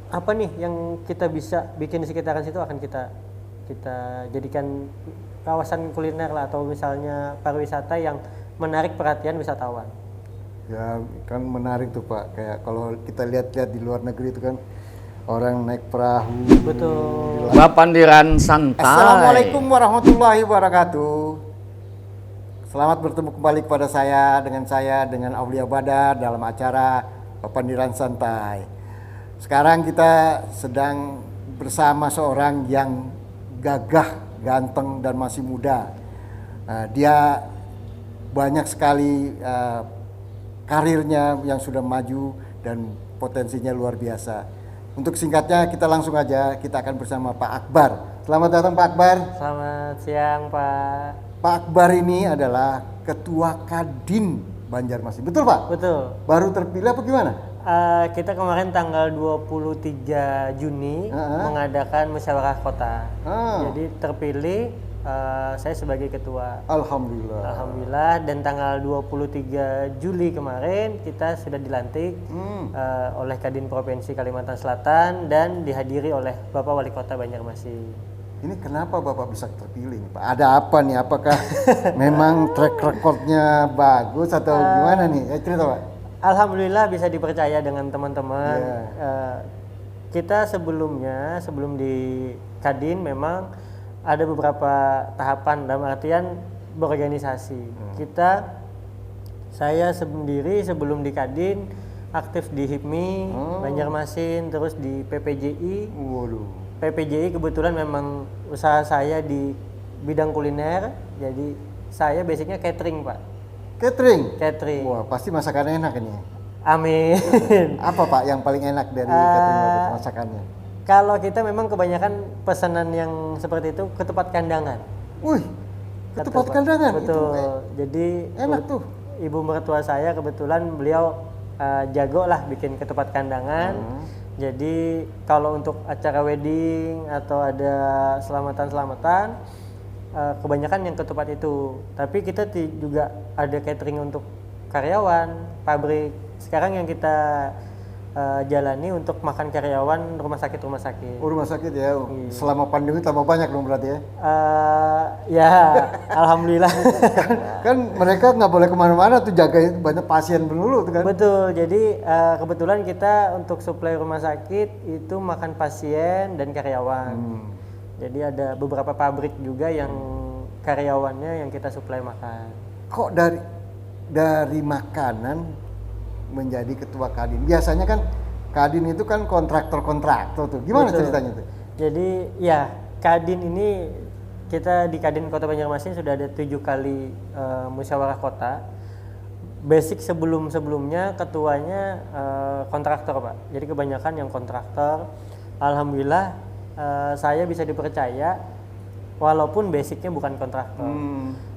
apa nih yang kita bisa bikin di sekitaran situ akan kita jadikan kawasan kuliner lah, atau misalnya pariwisata yang menarik perhatian wisatawan. Ya kan menarik tuh Pak, kayak kalau kita lihat-lihat di luar negeri itu kan orang naik perahu. Betul. Bapandiran santai. Assalamualaikum warahmatullahi wabarakatuh. Selamat bertemu kembali kepada saya dengan Aulia Badar dalam acara Papandiran Santai. Sekarang kita sedang bersama seorang yang gagah, ganteng dan masih muda. Dia banyak sekali karirnya yang sudah maju dan potensinya luar biasa. Untuk singkatnya kita langsung aja, kita akan bersama Pak Akbar. Selamat datang Pak Akbar. Selamat siang Pak. Pak Akbar ini adalah Ketua Kadin Banjarmasin. Betul Pak? Betul. Baru terpilih apa gimana? Kita kemarin tanggal 23 Juni mengadakan musyawarah kota. Jadi terpilih saya sebagai ketua. Alhamdulillah, dan tanggal 23 Juli kemarin kita sudah dilantik oleh Kadin Provinsi Kalimantan Selatan dan dihadiri oleh Bapak Wali Kota Banjarmasin. Ini kenapa Bapak bisa terpilih nih Pak? Ada apa nih? Apakah memang track recordnya bagus atau gimana nih? Cerita Pak. Alhamdulillah bisa dipercaya dengan teman-teman. Kita sebelum di Kadin memang ada beberapa tahapan dalam artian berorganisasi. Saya sendiri sebelum di Kadin aktif di HIPMI, Banjarmasin, terus di PPJI. PPJI kebetulan memang usaha saya di bidang kuliner, jadi saya basicnya catering Pak. Catering. Wah, pasti masakannya enak ini. Amin. Apa Pak yang paling enak dari catering masakannya? Kalau kita memang kebanyakan pesanan yang seperti itu ke tempat kandangan. Wih, ke tempat kandangan? Betul. Jadi enak tuh. Ibu mertua saya kebetulan beliau jago lah bikin ke tempat kandangan. Jadi kalau untuk acara wedding atau ada selamatan-selamatan, kebanyakan yang ke tempat itu. Tapi kita juga ada catering untuk karyawan, pabrik. Sekarang yang kita jalani untuk makan karyawan rumah sakit. Rumah sakit ya. Selama pandemi tambah banyak dong berarti ya? Ya, alhamdulillah. kan mereka nggak boleh kemana-mana tuh, jaga banyak pasien dulu tuh kan? Betul. Jadi kebetulan kita untuk suplai rumah sakit itu makan pasien dan karyawan. Jadi ada beberapa pabrik juga yang karyawannya yang kita suplai makan. Kok dari makanan menjadi ketua Kadin? Biasanya kan Kadin itu kan kontraktor tuh. Gimana ceritanya tuh? Jadi ya Kadin ini kita di Kadin Kota Banjarmasin sudah ada 7 kali musyawarah kota. Basic sebelumnya ketuanya kontraktor Pak. Jadi kebanyakan yang kontraktor. Alhamdulillah saya bisa dipercaya walaupun basicnya bukan kontraktor.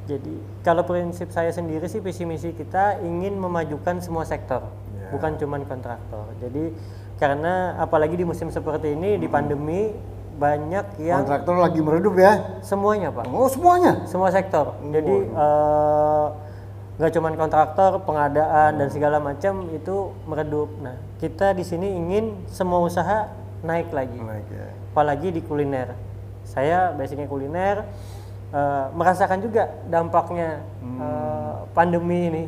Jadi kalau prinsip saya sendiri sih, visi misi kita ingin memajukan semua sektor, bukan cuma kontraktor. Jadi karena apalagi di musim seperti ini di pandemi banyak yang kontraktor lagi meredup ya? Semuanya Pak. Oh semuanya? Semua sektor. Jadi nggak cuma kontraktor, pengadaan dan segala macam itu meredup. Nah kita di sini ingin semua usaha naik lagi. Apalagi di kuliner. Saya basicnya kuliner. Merasakan juga dampaknya pandemi ini.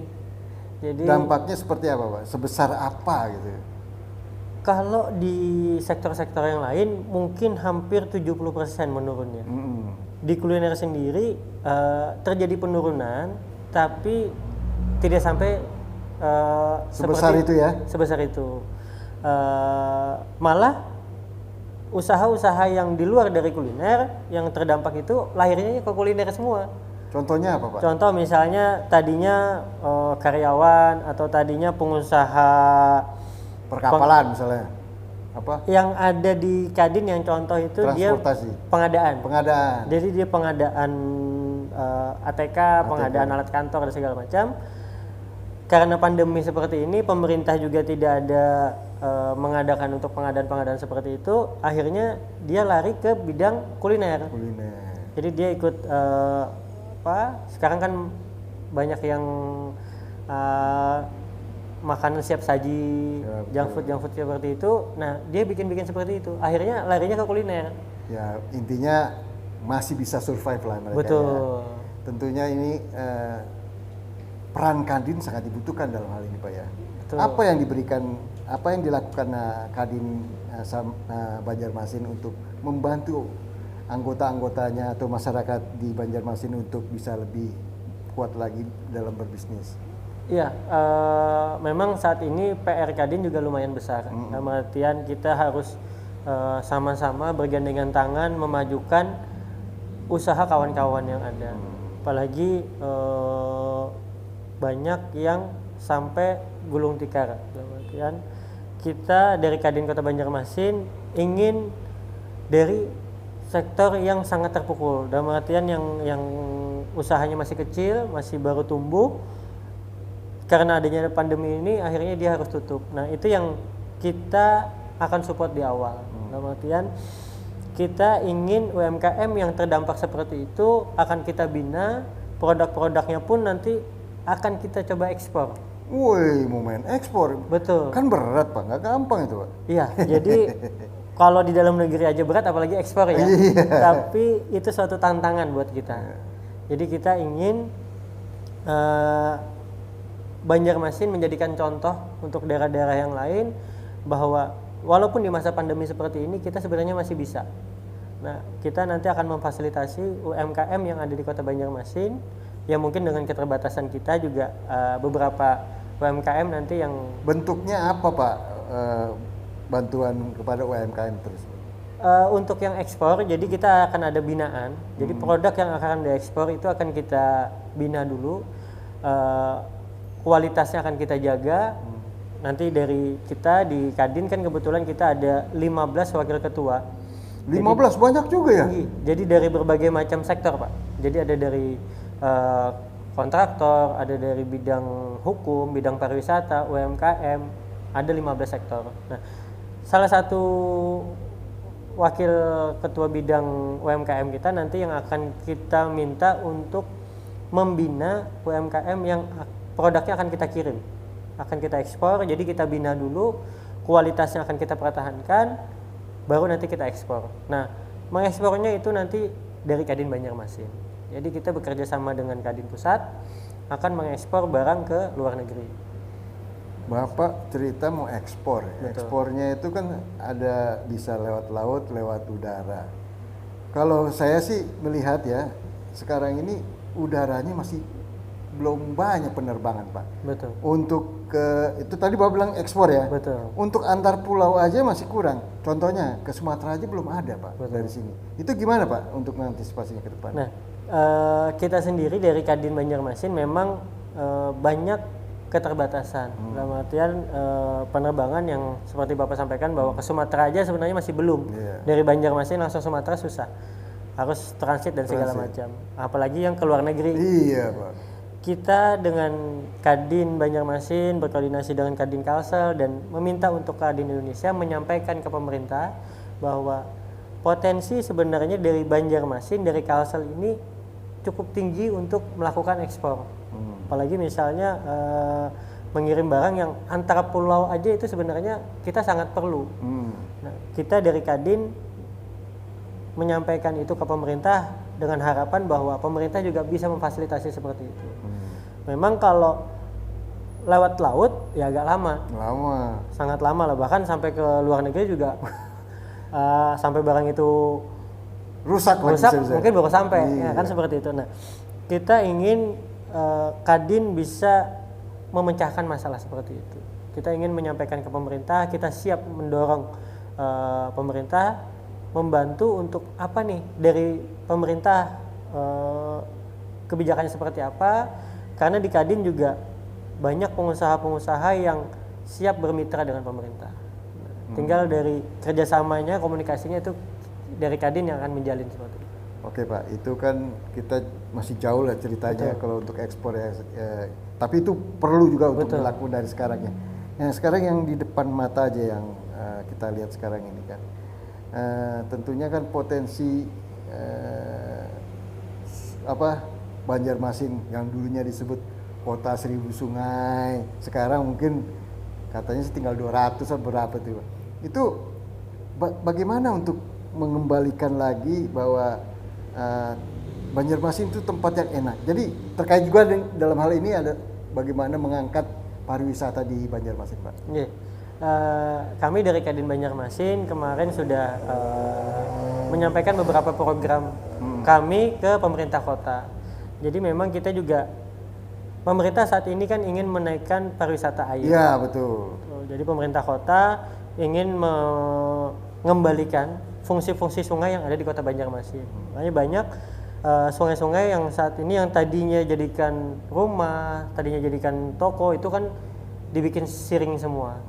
Jadi dampaknya seperti apa Pak? Sebesar apa gitu? Kalau di sektor-sektor yang lain mungkin hampir 70% menurunnya. Di kuliner sendiri terjadi penurunan, tapi tidak sampai sebesar itu ya? Sebesar itu. Malah usaha-usaha yang di luar dari kuliner yang terdampak itu lahirnya ke kuliner semua. Contohnya apa Pak? Contoh misalnya tadinya karyawan atau tadinya pengusaha perkapalan misalnya. Apa? Yang ada di Kadin yang contoh itu dia pengadaan. Jadi dia pengadaan ATK, pengadaan alat kantor dan segala macam. Karena pandemi seperti ini, pemerintah juga tidak ada mengadakan untuk pengadaan seperti itu. Akhirnya dia lari ke bidang kuliner. Jadi dia ikut sekarang kan banyak yang makanan siap saji, Ya, junk food seperti itu. Nah, dia bikin seperti itu. Akhirnya larinya ke kuliner. Ya, intinya masih bisa survive lah mereka. Betul. Ya. Tentunya ini peran Kadin sangat dibutuhkan dalam hal ini Pak ya. Betul. Apa yang dilakukan Kadin Banjarmasin untuk membantu anggota-anggotanya atau masyarakat di Banjarmasin untuk bisa lebih kuat lagi dalam berbisnis? Iya, memang saat ini PR Kadin juga lumayan besar. Dalam artian kita harus sama-sama bergandengan tangan memajukan usaha kawan-kawan yang ada. Apalagi banyak yang sampai gulung tikar. Dalam artian kita dari Kadin Kota Banjarmasin ingin dari sektor yang sangat terpukul. Dalam artian yang usahanya masih kecil, masih baru tumbuh. Karena adanya pandemi ini akhirnya dia harus tutup. Nah, itu yang kita akan support di awal. Dalam artian kita ingin UMKM yang terdampak seperti itu akan kita bina, produk-produknya pun nanti akan kita coba ekspor. Woi, mau main ekspor? Betul. Kan berat Pak, nggak gampang itu Pak. Iya, jadi kalau di dalam negeri aja berat, apalagi ekspor ya. Iya. Tapi itu suatu tantangan buat kita. Jadi kita ingin Banjarmasin menjadikan contoh untuk daerah-daerah yang lain bahwa walaupun di masa pandemi seperti ini kita sebenarnya masih bisa. Nah, kita nanti akan memfasilitasi UMKM yang ada di Kota Banjarmasin, ya mungkin dengan keterbatasan kita juga beberapa UMKM nanti yang bentuknya apa Pak bantuan kepada UMKM terus? Untuk yang ekspor, jadi kita akan ada binaan. Jadi produk yang akan diekspor itu akan kita bina dulu. Kualitasnya akan kita jaga. Nanti dari kita di Kadin kan kebetulan kita ada 15 wakil ketua. 15 banyak juga ya? Jadi dari berbagai macam sektor Pak. Jadi ada dari kontraktor, ada dari bidang hukum, bidang pariwisata, UMKM, ada 15 sektor. Nah, salah satu wakil ketua bidang UMKM kita nanti yang akan kita minta untuk membina UMKM yang produknya akan kita kirim, akan kita ekspor. Jadi kita bina dulu, kualitasnya akan kita pertahankan, baru nanti kita ekspor. Nah, mengekspornya itu nanti dari Kadin Banjarmasin. Jadi kita bekerja sama dengan Kadin Pusat, akan mengekspor barang ke luar negeri. Bapak cerita mau ekspor. Betul. Ekspornya itu kan ada bisa lewat laut, lewat udara. Kalau saya sih melihat ya, sekarang ini udaranya masih belum banyak penerbangan Pak. Betul. Untuk itu tadi Bapak bilang ekspor ya. Betul. Untuk antar pulau aja masih kurang. Contohnya ke Sumatera aja belum ada Pak. Betul. Dari sini. Itu gimana Pak untuk mengantisipasinya ke depan? Nah, kita sendiri dari Kadin Banjarmasin memang banyak keterbatasan. Dalam artian penerbangan yang seperti Bapak sampaikan bahwa ke Sumatera aja sebenarnya masih belum. Dari Banjarmasin langsung Sumatera susah. Harus transit dan segala macam. Apalagi yang ke luar negeri. Iya Pak. Kita dengan Kadin Banjarmasin berkoordinasi dengan Kadin Kalsel dan meminta untuk Kadin Indonesia menyampaikan ke pemerintah bahwa potensi sebenarnya dari Banjarmasin, dari Kalsel ini cukup tinggi untuk melakukan ekspor. Apalagi misalnya mengirim barang yang antara pulau aja itu sebenarnya kita sangat perlu. Nah, kita dari Kadin menyampaikan itu ke pemerintah dengan harapan bahwa pemerintah juga bisa memfasilitasi seperti itu. Memang kalau lewat laut ya agak lama. Sangat lama lah, bahkan sampai ke luar negeri juga sampai barang itu rusak mungkin baru sampai. Ya kan seperti itu. Nah, kita ingin Kadin bisa memecahkan masalah seperti itu. Kita ingin menyampaikan ke pemerintah, kita siap mendorong pemerintah membantu untuk apa nih dari pemerintah kebijakannya seperti apa, karena di Kadin juga banyak pengusaha-pengusaha yang siap bermitra dengan pemerintah. Tinggal dari kerjasamanya, komunikasinya itu dari Kadin yang akan menjalin seperti itu. Oke Pak, itu kan kita masih jauh lah ceritanya. Betul. Kalau untuk ekspor ya, tapi itu perlu juga untuk dilakukan dari sekarang ya. Yang sekarang yang di depan mata aja yang kita lihat sekarang ini kan. Tentunya kan potensi Banjarmasin yang dulunya disebut kota 1000 sungai, sekarang mungkin katanya tinggal 200 atau berapa tuh Pak. Itu bagaimana untuk mengembalikan lagi bahwa Banjarmasin itu tempat yang enak. Jadi terkait juga dalam hal ini ada bagaimana mengangkat pariwisata di Banjarmasin, Pak. Yeah. Kami dari Kadin Banjarmasin kemarin sudah menyampaikan beberapa program kami ke pemerintah kota. Jadi memang kita juga, pemerintah saat ini kan ingin menaikkan pariwisata air. Iya, betul. Jadi pemerintah kota ingin mengembalikan fungsi-fungsi sungai yang ada di kota Banjarmasin. Makanya banyak sungai-sungai yang saat ini yang tadinya jadikan rumah, tadinya jadikan toko, itu kan dibikin siring semua.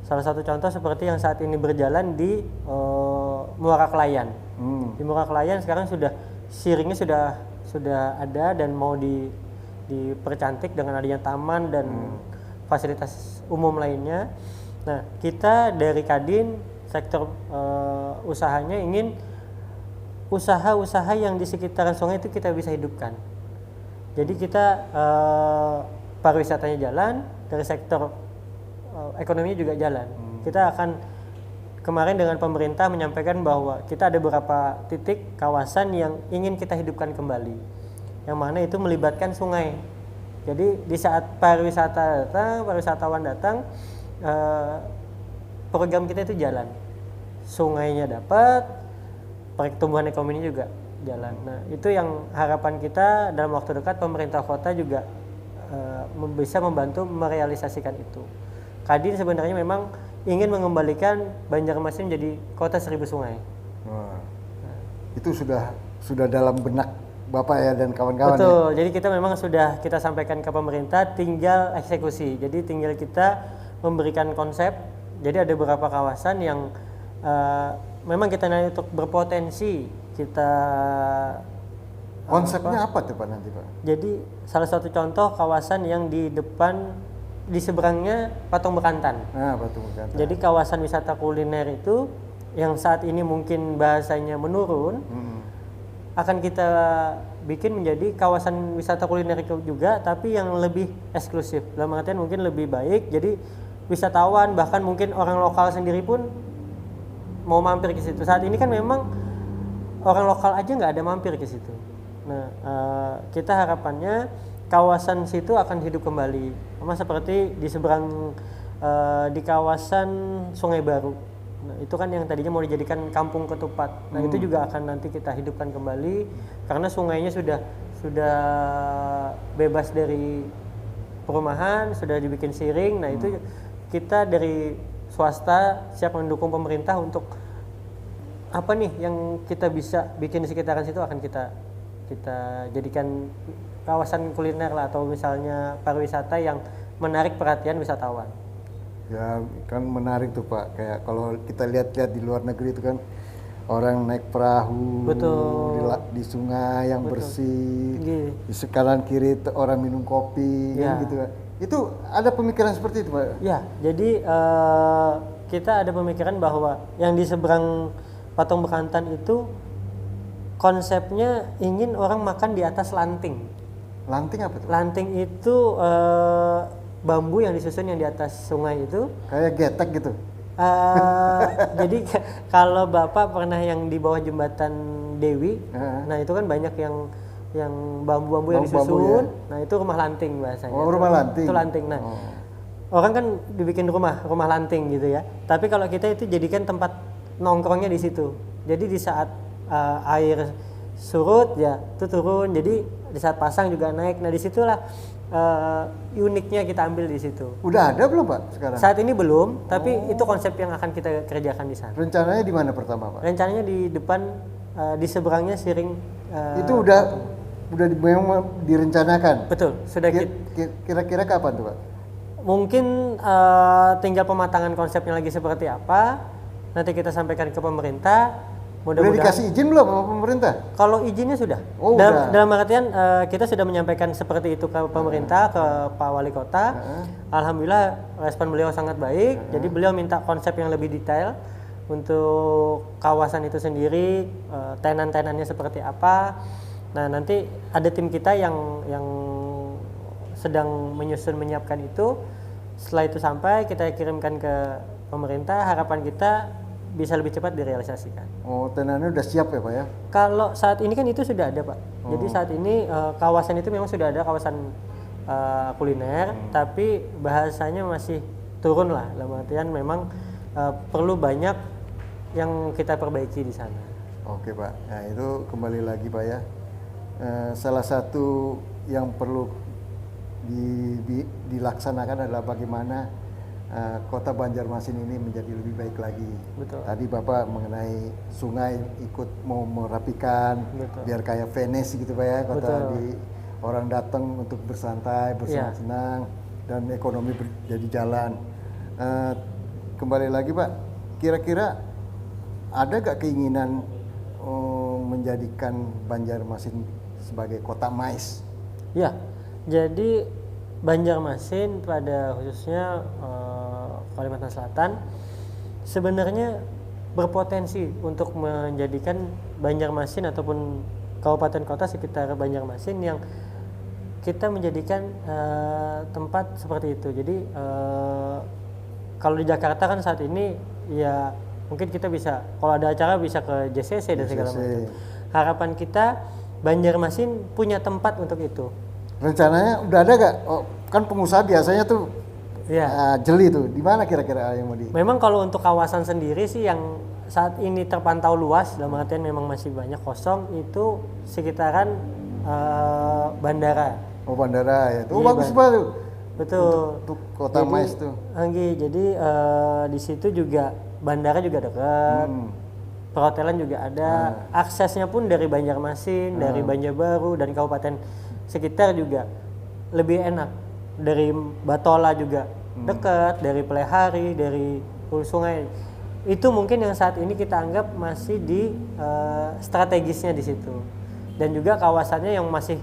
Salah satu contoh seperti yang saat ini berjalan di Muara Kelayan. Di Muara Kelayan sekarang sudah siringnya sudah ada dan mau dipercantik dengan adanya taman dan fasilitas umum lainnya. Nah, kita dari Kadin sektor usahanya ingin usaha-usaha yang di sekitaran sungai itu kita bisa hidupkan. Jadi kita pariwisatanya jalan, dari sektor ekonominya juga jalan. Kita akan kemarin dengan pemerintah menyampaikan bahwa kita ada beberapa titik kawasan yang ingin kita hidupkan kembali, yang mana itu melibatkan sungai. Jadi di saat pariwisatawan datang, program kita itu jalan, sungainya dapat, pertumbuhan ekonominya juga jalan. Nah, itu yang harapan kita dalam waktu dekat pemerintah kota juga bisa membantu merealisasikan itu. Kadin sebenarnya memang ingin mengembalikan Banjarmasin menjadi kota 1000 sungai. Wah. Itu sudah dalam benak Bapak ya dan kawan-kawan. Betul. Ya? Jadi kita memang sudah kita sampaikan ke pemerintah, tinggal eksekusi. Jadi tinggal kita memberikan konsep. Jadi ada beberapa kawasan yang memang kita nanti untuk berpotensi kita. Konsepnya apa tuh Pak nanti Pak? Jadi salah satu contoh kawasan yang di depan, di seberangnya Patung Bekantan. Nah, Patung Bekantan. Jadi kawasan wisata kuliner itu yang saat ini mungkin bahasanya menurun, akan kita bikin menjadi kawasan wisata kuliner juga, tapi yang lebih eksklusif. Dalam artian mungkin lebih baik. Jadi wisatawan bahkan mungkin orang lokal sendiri pun mau mampir ke situ. Saat ini kan memang orang lokal aja nggak ada mampir ke situ. Nah, kita harapannya kawasan situ akan hidup kembali, sama seperti di seberang di kawasan Sungai Baru. Nah, itu kan yang tadinya mau dijadikan kampung ketupat. Nah, itu juga akan nanti kita hidupkan kembali karena sungainya sudah bebas dari perumahan, sudah dibikin siring. Nah, itu kita dari swasta siap mendukung pemerintah untuk apa nih yang kita bisa bikin di sekitaran situ, akan kita jadikan kawasan kuliner lah, atau misalnya pariwisata yang menarik perhatian wisatawan. Ya kan menarik tuh Pak, kayak kalau kita lihat-lihat di luar negeri itu kan orang naik perahu. Betul. Di sungai yang Betul. bersih, Gitu. di kanan kiri orang minum kopi, Ya. kan gitu kan. Itu ada pemikiran seperti itu Pak? Ya, jadi kita ada pemikiran bahwa yang di seberang Patung Bekantan itu konsepnya ingin orang makan di atas lanting. Lanting apa tuh? Lanting itu bambu yang disusun yang di atas sungai itu. Kayak getek gitu? Jadi kalau Bapak pernah yang di bawah jembatan Dewi, nah itu kan banyak yang bambu-bambu yang disusun. Ya? Nah itu rumah lanting bahasanya. Oh, rumah lanting. Itu lanting. Nah, orang kan dibikin rumah lanting gitu ya. Tapi kalau kita itu jadikan tempat nongkrongnya di situ. Jadi di saat air surut ya itu turun. Jadi di saat pasang juga naik. Nah disitulah uniknya kita ambil di situ. Udah ada belum Pak sekarang? Saat ini belum, tapi itu konsep yang akan kita kerjakan di sana. Rencananya di mana pertama Pak? Rencananya di depan, di seberangnya siring. Itu udah memang direncanakan? Betul, sudah Kira-kira kapan tuh Pak? Mungkin tinggal pematangan konsepnya lagi seperti apa. Nanti kita sampaikan ke pemerintah. Udah dikasih izin belum sama pemerintah? Kalau izinnya sudah. Oh, dalam artian kita sudah menyampaikan seperti itu ke pemerintah, ke Pak Wali Kota. Alhamdulillah respon beliau sangat baik. Jadi beliau minta konsep yang lebih detail untuk kawasan itu sendiri, tenan-tenannya seperti apa. Nah nanti ada tim kita yang sedang menyusun menyiapkan itu. Setelah itu sampai kita kirimkan ke pemerintah, harapan kita bisa lebih cepat direalisasikan. Oh, tenannya udah siap ya Pak ya? Kalau saat ini kan itu sudah ada Pak. Jadi saat ini kawasan itu memang sudah ada kawasan kuliner, tapi bahasanya masih turun lah. Dalam artian memang perlu banyak yang kita perbaiki di sana. Oke Pak, nah itu kembali lagi Pak ya. Salah satu yang perlu dilaksanakan adalah bagaimana kota Banjarmasin ini menjadi lebih baik lagi. Betul. Tadi Bapak mengenai sungai ikut mau merapikan, Betul. biar kayak Venice gitu Pak ya, kota Betul. orang datang untuk bersantai, bersenang-senang, dan ekonomi jadi jalan. Kembali lagi Pak, kira-kira ada gak keinginan menjadikan Banjarmasin sebagai kota mais? Ya, jadi Banjarmasin pada khususnya Kalimantan Selatan sebenarnya berpotensi untuk menjadikan Banjarmasin ataupun kabupaten kota sekitar Banjarmasin yang kita menjadikan tempat seperti itu. Jadi kalau di Jakarta kan saat ini ya mungkin kita bisa kalau ada acara bisa ke JCC dan segala macam. Harapan kita Banjarmasin punya tempat untuk itu. Rencananya udah ada gak? Oh, kan pengusaha biasanya tuh jeli tuh. Di mana kira-kira yang mau di? Memang kalau untuk kawasan sendiri sih yang saat ini terpantau luas, dalam artian memang masih banyak kosong itu sekitaran bandara. Oh bandara ya, tuh bagus banget tuh. Betul. Untuk kota mais tuh. Jadi di situ juga bandara juga dekat, perhotelan juga ada, aksesnya pun dari Banjarmasin, dari Banjarbaru dan kabupaten sekitar juga lebih enak. Dari Batola juga dekat, dari Plehari, dari hulu sungai. Itu mungkin yang saat ini kita anggap masih di strategisnya di situ. Dan juga kawasannya yang masih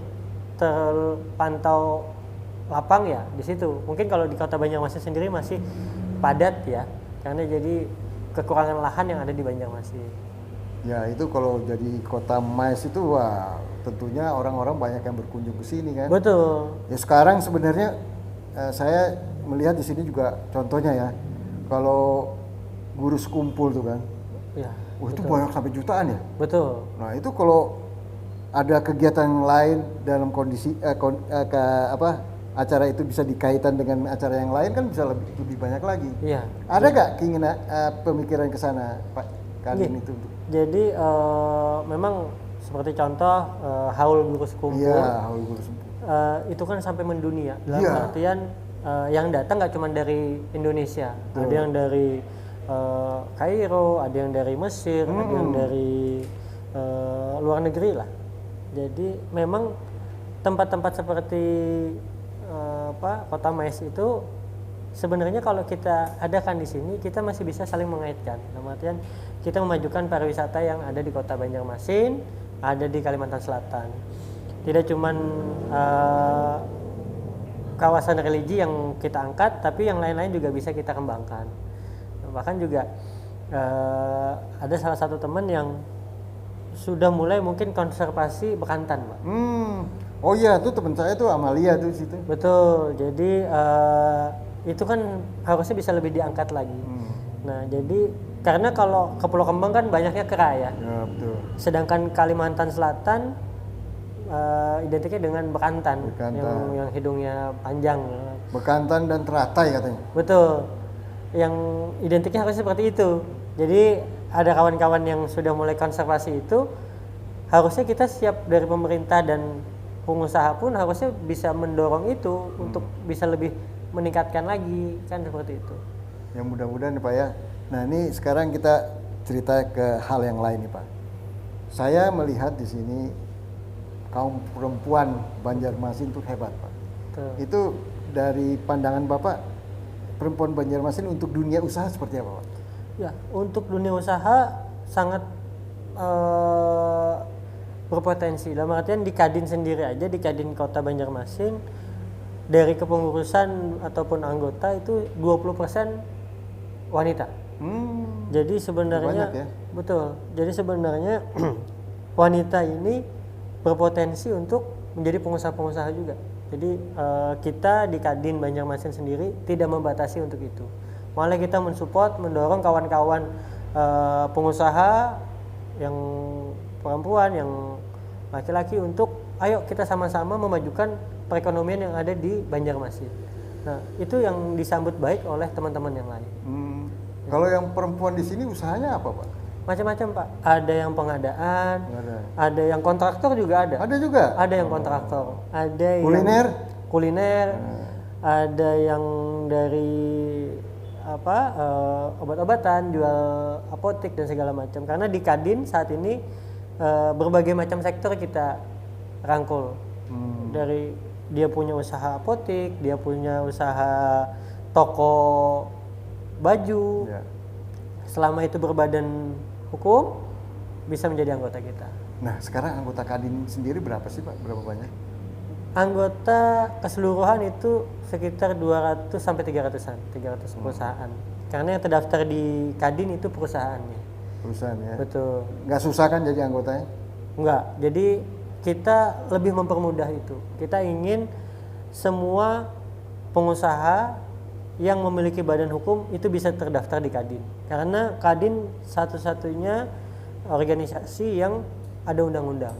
terpantau lapang ya di situ. Mungkin kalau di kota Banjarmasin sendiri masih padat ya, karena jadi kekurangan lahan yang ada di Banjarmasin. Ya itu kalau jadi kota mais itu wah tentunya orang-orang banyak yang berkunjung ke sini kan. Betul. Ya sekarang sebenarnya saya melihat di sini juga contohnya ya. Kalau guru sekumpul tuh kan. Ya. Itu banyak sampai jutaan ya. Betul. Nah, itu kalau ada kegiatan lain dalam kondisi acara itu bisa dikaitkan dengan acara yang lain kan bisa lebih banyak lagi. Iya. Ada nggak keinginan pemikiran ke sana Pak kalian itu? Jadi memang seperti contoh haul guru sekumpul. Iya, haul guru sekumpul. Itu kan sampai mendunia. Dalam artian yang datang nggak cuma dari Indonesia, ada yang dari Kairo, ada yang dari Mesir, ada yang dari luar negeri lah. Jadi memang tempat-tempat seperti kota mais itu sebenarnya kalau kita adakan di sini kita masih bisa saling mengaitkan. Dalam artian kita memajukan pariwisata yang ada di kota Banjarmasin, ada di Kalimantan Selatan. Tidak cuman kawasan religi yang kita angkat, tapi yang lain-lain juga bisa kita kembangkan. Bahkan juga ada salah satu teman yang sudah mulai mungkin konservasi bekantan, Pak. Oh iya, tuh teman saya tuh Amalia tuh situ. Betul. Jadi itu kan harusnya bisa lebih diangkat lagi. Nah, jadi karena kalau ke Pulau Kembang kan banyaknya kera ya. Ya, betul. Sedangkan Kalimantan Selatan identiknya dengan bekantan. Yang hidungnya panjang. Bekantan dan teratai katanya. Betul. Yang identiknya harusnya seperti itu. Jadi ada kawan-kawan yang sudah mulai konservasi itu, harusnya kita siap dari pemerintah dan pengusaha pun harusnya bisa mendorong itu untuk bisa lebih meningkatkan lagi, kan seperti itu. Ya mudah-mudahan nih Pak ya. Nah ini sekarang kita cerita ke hal yang lain nih Pak. Saya melihat di sini kaum perempuan Banjarmasin itu hebat Pak. Betul. Itu dari pandangan Bapak, perempuan Banjarmasin untuk dunia usaha seperti apa Pak? Ya, untuk dunia usaha sangat berpotensi. Dalam artian di Kadin sendiri aja, di Kadin Kota Banjarmasin, dari kepengurusan ataupun anggota itu 20% wanita. Jadi sebenarnya banyak ya? Betul. Jadi sebenarnya wanita ini berpotensi untuk menjadi pengusaha-pengusaha juga. Jadi kita di Kadin Banjarmasin sendiri tidak membatasi untuk itu. Malah kita mensupport, mendorong kawan-kawan pengusaha yang perempuan, yang laki-laki untuk ayo kita sama-sama memajukan perekonomian yang ada di Banjarmasin. Nah, itu yang disambut baik oleh teman-teman yang lain. Kalau yang perempuan di sini usahanya apa, Pak? Macam-macam, Pak. Ada yang pengadaan, ada yang kontraktor juga ada. Ada juga? Ada yang kontraktor, ada kuliner? Yang kuliner, ada yang dari obat-obatan, jual apotek dan segala macam. Karena di Kadin saat ini berbagai macam sektor kita rangkul. Dari dia punya usaha apotek, dia punya usaha toko baju. Selama itu berbadan hukum, bisa menjadi anggota kita. Nah, sekarang anggota Kadin sendiri berapa sih, Pak? Berapa banyak? Anggota keseluruhan itu sekitar 200 sampai 300-an, 300 perusahaan. Karena yang terdaftar di Kadin itu perusahaannya. Perusahaan ya? Betul. Nggak susah kan jadi anggotanya? Nggak. Jadi kita lebih mempermudah itu. Kita ingin semua pengusaha yang memiliki badan hukum itu bisa terdaftar di Kadin. Karena Kadin satu-satunya organisasi yang ada undang-undang.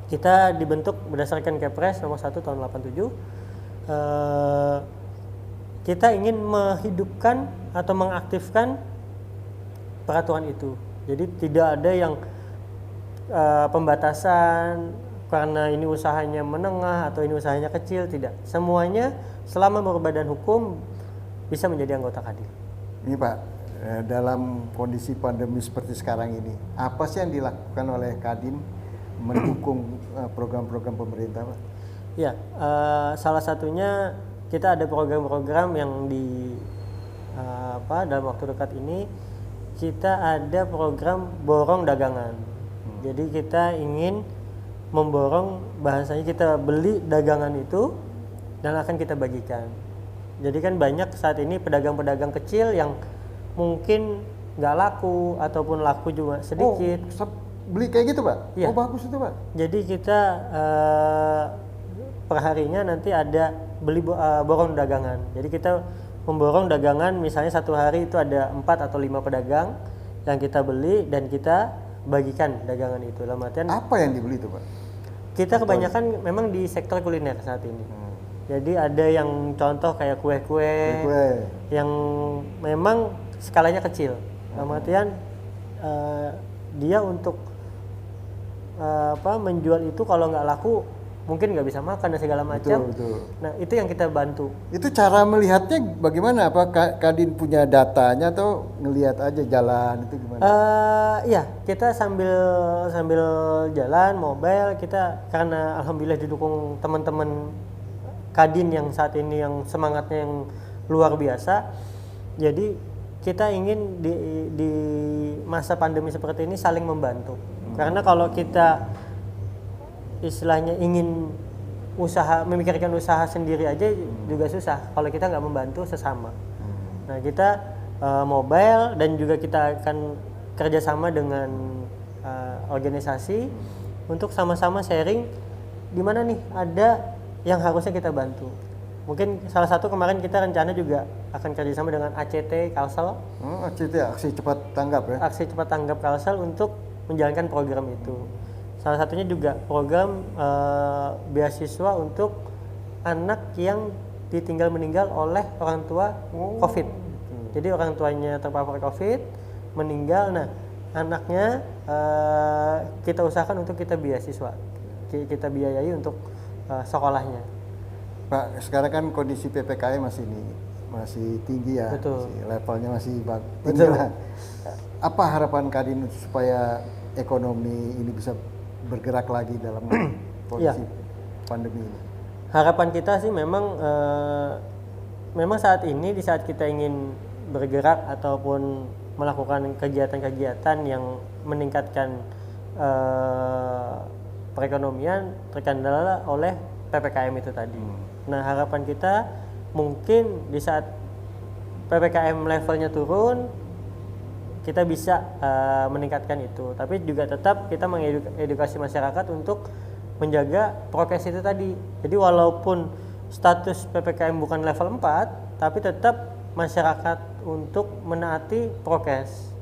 Kita dibentuk berdasarkan Kepres nomor 1 tahun 87. Kita ingin menghidupkan atau mengaktifkan peraturan itu. Jadi tidak ada yang pembatasan karena ini usahanya menengah atau ini usahanya kecil, tidak. Semuanya selama berbadan hukum bisa menjadi anggota Kadin. Ini Pak, dalam kondisi pandemi seperti sekarang ini, apa sih yang dilakukan oleh Kadin mendukung program-program pemerintah, Pak? Ya, salah satunya kita ada program-program yang dalam waktu dekat ini kita ada program borong dagangan. Jadi kita ingin memborong, bahasanya kita beli dagangan itu dan akan kita bagikan. Jadi kan banyak saat ini pedagang-pedagang kecil yang mungkin nggak laku ataupun laku juga sedikit. Beli kayak gitu, Pak? Ya. Oh, bagus itu, Pak. Jadi kita perharinya nanti ada beli borong dagangan. Jadi kita memborong dagangan, misalnya satu hari itu ada 4 atau 5 pedagang yang kita beli dan kita bagikan dagangan itu. Dalam artian apa yang dibeli itu, Pak? Kita kebanyakan memang di sektor kuliner saat ini. Jadi ada yang contoh kayak kue-kue yang memang skalanya kecil. Dalam artian dia untuk menjual itu kalau nggak laku mungkin nggak bisa makan dan segala macam. Betul. Nah itu yang kita bantu. Itu cara melihatnya bagaimana? Apa Kadin punya datanya atau ngelihat aja jalan itu gimana? Iya, kita sambil jalan mobile kita, karena alhamdulillah didukung teman-teman Kadin yang saat ini yang semangatnya yang luar biasa. Jadi kita ingin di masa pandemi seperti ini saling membantu. Karena kalau kita istilahnya ingin memikirkan usaha sendiri aja juga susah kalau kita nggak membantu sesama. Nah kita mobile dan juga kita akan kerjasama dengan organisasi untuk sama-sama sharing di mana nih ada yang harusnya kita bantu. Mungkin salah satu kemarin kita rencana juga akan kerjasama dengan ACT Kalsel. ACT, Aksi Cepat Tanggap ya? Aksi Cepat Tanggap Kalsel untuk menjalankan program itu. Salah satunya juga program beasiswa untuk anak yang ditinggal meninggal oleh orang tua COVID. Jadi orang tuanya terpapar COVID, meninggal, nah anaknya kita usahakan untuk kita beasiswa, kita biayai untuk sekolahnya. Pak, sekarang kan kondisi PPKM masih tinggi ya. Betul. Levelnya masih tinggi lah. Apa harapan Kadin supaya ekonomi ini bisa bergerak lagi dalam kondisi pandemi ini? Harapan kita sih memang saat ini, di saat kita ingin bergerak ataupun melakukan kegiatan-kegiatan yang meningkatkan perekonomian, terkendala oleh PPKM itu tadi. Nah harapan kita mungkin di saat PPKM levelnya turun, kita bisa meningkatkan itu, tapi juga tetap kita mengedukasi masyarakat untuk menjaga prokes itu tadi. Jadi walaupun status PPKM bukan level 4, tapi tetap masyarakat untuk menaati prokes.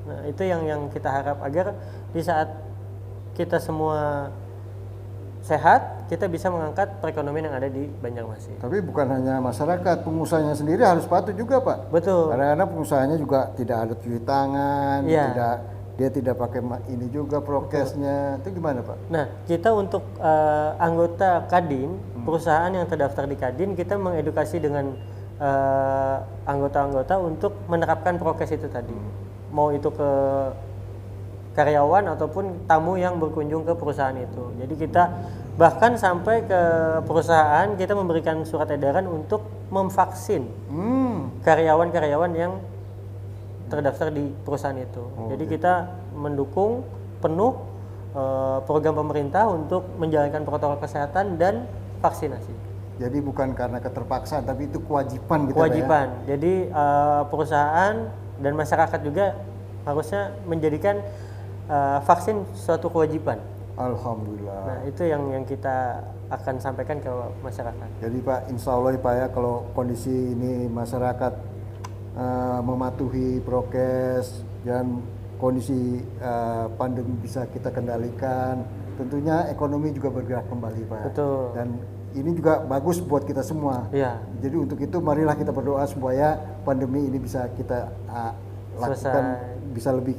Nah, itu yang kita harap agar di saat kita semua sehat, kita bisa mengangkat perekonomian yang ada di Banjarmasin. Tapi bukan hanya masyarakat, pengusahanya sendiri harus patuh juga, Pak. Betul. Karena pengusahanya juga tidak ada cuci tangan, Iya. dia tidak pakai ini juga prokesnya. Itu gimana, Pak? Nah, kita untuk anggota Kadin, perusahaan yang terdaftar di Kadin, kita mengedukasi dengan anggota-anggota untuk menerapkan prokes itu tadi. Mau itu ke karyawan ataupun tamu yang berkunjung ke perusahaan itu. Jadi kita bahkan sampai ke perusahaan kita memberikan surat edaran untuk memvaksin karyawan-karyawan yang terdaftar di perusahaan itu. Jadi kita mendukung penuh program pemerintah untuk menjalankan protokol kesehatan dan vaksinasi. Jadi bukan karena keterpaksaan, tapi itu kewajiban kita. Kewajiban. Jadi perusahaan dan masyarakat juga harusnya menjadikan vaksin suatu kewajiban. Alhamdulillah. Nah, itu yang kita akan sampaikan ke masyarakat. Jadi Pak, insya Allah Pak ya, kalau kondisi ini masyarakat mematuhi prokes dan kondisi pandemi bisa kita kendalikan, tentunya ekonomi juga bergerak kembali Pak. Betul. Dan ini juga bagus buat kita semua. Iya. Jadi untuk itu marilah kita berdoa supaya pandemi ini bisa kita lakukan, bisa lebih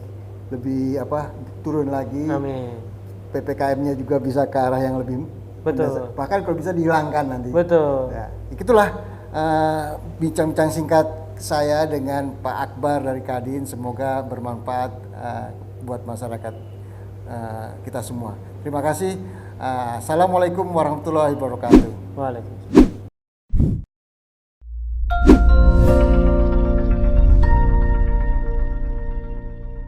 turun lagi. Amin. PPKM-nya juga bisa ke arah yang lebih Betul. bahkan kalau bisa dihilangkan nanti. Betul. Ya, itulah bincang-bincang singkat saya dengan Pak Akbar dari Kadin. Semoga bermanfaat buat masyarakat kita semua. Terima kasih. Assalamualaikum warahmatullahi wabarakatuh. Waalaikumsalam.